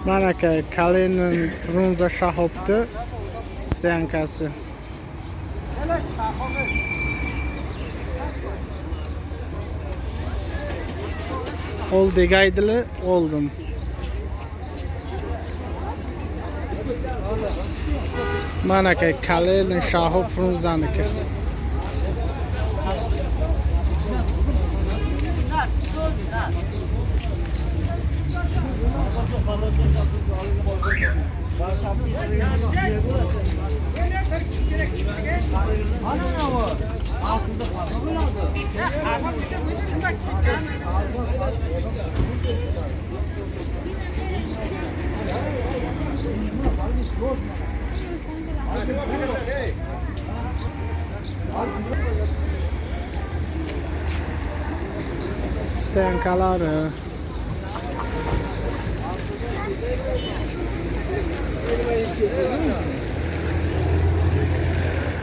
Mana aka Kalinin frunza shahobdi stoyankasi. Ol degaydilar, oldim. Mana aka Kalinin shahob frunzaniki. Stoyankalari.